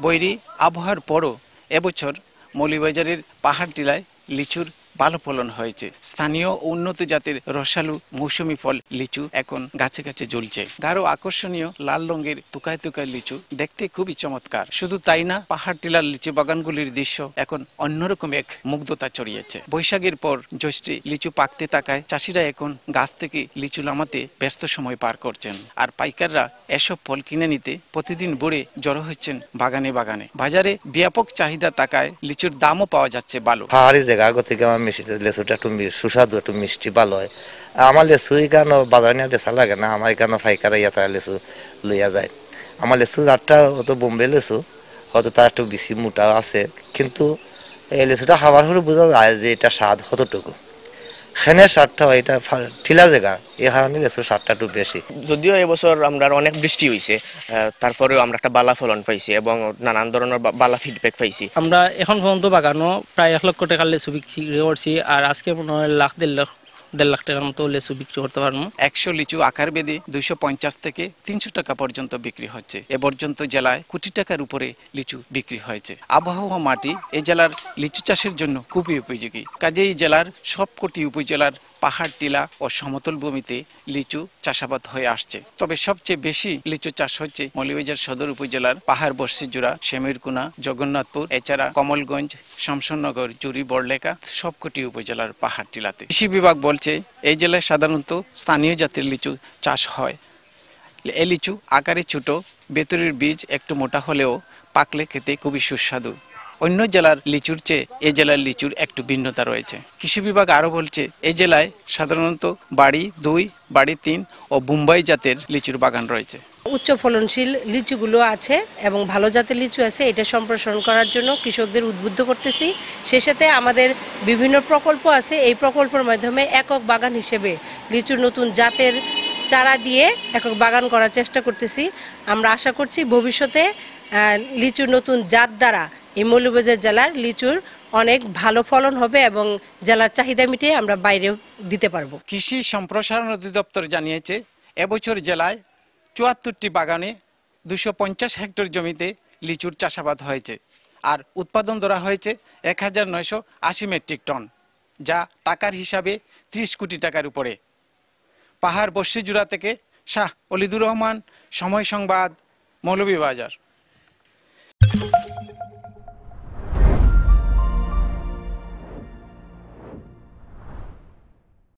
বৈরী আবহাওয়ার পরও এবছর মৌলভীবাজারের পাহাড় টিলায় লিচুর ভালো ফলন হয়েছে। স্থানীয় উন্নত জাতের রসালো মৌসুমি ফল লিচু এখন গাছে গাছে ঝুলছে। গাঢ় আকর্ষণীয় লাল রঙের তুকায় তুকায় লিচু দেখতে খুবই চমৎকার। শুধু তাই না, পাহাড় টিলার লিচু বাগানগুলির দৃশ্য এখন অন্যরকম এক মুগ্ধতা ছড়িয়েছে। বৈশাখের পর জ্যৈষ্ঠে লিচু পাকতে থাকায় চাষিরা এখন গাছ থেকে লিচু নামাতে ব্যস্ত সময় পার করছেন। আর পাইকাররা এসব ফল কিনে নিতে প্রতিদিন ভোরে জড়ো হচ্ছেন বাগানে বাগানে। বাজারে ব্যাপক চাহিদা থাকায় লিচুর দামও পাওয়া যাচ্ছে ভালো। পাহাড়ি জায়গা আগর থেকে আমার লেচুটা একটু সুস্বাদু, একটু মিষ্টি ভালো হয়। আমার লেচু এখানে বাজারে নিয়ে বেচা লাগে না, আমার এখানে পাইকারা ইয়াতা লেচু লইয়া যায়। আমার লেচু যারটা হয়তো বোম্বে লেচু, হয়তো তার একটু বেশি মোটা আছে, কিন্তু এই লেচুটা খাবার পরে বোঝা যায় যে এটা স্বাদ কতটুকু। সেনের স্বাদটা এটা ঠিলা জায়গা, এই কারণে লেচুর স্বাদটা একটু বেশি। যদিও এবছর আমরা অনেক বৃষ্টি হয়েছে, তারপরেও আমরা একটা বালা ফলন পাইছি এবং নানান ধরনের বালা ফিডব্যাক পাইছি। আমরা এখন পর্যন্ত বাগানো প্রায় 1 লক্ষ টাকার লেচু বিক্রি করছি, আর আজকে মনে হয় দেড় লাখ টাকার মতো লেচু বিক্রি করতে পারবো। 100 লিচু আকার বেঁধে 250 থেকে 300 টাকা পর্যন্ত বিক্রি হচ্ছে। এ পর্যন্ত জেলায় কোটি টাকার উপরে লিচু বিক্রি হয়েছে। আবহাওয়া মাটি এই জেলার লিচু চাষের জন্য খুবই উপযোগী। কাজেই জেলার সবকটি উপজেলার পাহাড় টিলা ও সমতল ভূমিতে লিচু চাষাবাদ হয়ে আসছে। তবে সবচেয়ে বেশি লিচু চাষ হচ্ছে মৌলভীবাজার সদর উপজেলার পাহাড় বর্ষিজুড়া, শেমিরকুনা, জগন্নাথপুর, এছাড়া কমলগঞ্জ, শমশননগর, জুরি, বড়লেখা সবকটি উপজেলার পাহাড় টিলাতে। কৃষি বিভাগ বলছে এই জেলায় সাধারণত স্থানীয় জাতের লিচু চাষ হয়। এই লিচু আকারে ছোট, ভেতরের বীজ একটু মোটা হলেও পাকলে খেতে খুবই সুস্বাদু। অন্য জেলার লিচুর চেয়ে এই জেলার লিচুর একটু ভিন্নতা রয়েছে। কৃষি বিভাগ আরও বলছে এই জেলায় সাধারণত বাড়ি 2, বাড়ি 3 ও বোম্বাই জাতের লিচুর বাগান রয়েছে। উচ্চ ফলনশীল লিচুগুলো আছে এবং ভালো জাতের লিচু আছে, এটা সম্প্রসারণ করার জন্য কৃষকদের উদ্বুদ্ধ করতেছি। সে সাথে আমাদের বিভিন্ন প্রকল্প আছে, এই প্রকল্পের মাধ্যমে একক বাগান হিসেবে লিচুর নতুন জাতের চারা দিয়ে একক বাগান করার চেষ্টা করতেছি। আমরা আশা করছি ভবিষ্যতে লিচুর নতুন জাত দ্বারা এই মৌলভীবাজার জেলার লিচুর অনেক ভালো ফলন হবে এবং জেলার চাহিদা মিটিয়ে আমরা বাইরেও দিতে পারবো। কৃষি সম্প্রসারণ অধিদপ্তর জানিয়েছে এবছর জেলায় 74টি বাগানে 250 হেক্টর জমিতে লিচুর চাষাবাদ হয়েছে। আর উৎপাদন ধরা হয়েছে 1980 মেট্রিক টন, যা টাকার হিসাবে 30 কোটি টাকার উপরে। পাহাড় বর্ষিজুড়া থেকে শাহ অলিদুর রহমান, সময় সংবাদ, মৌলভীবাজার।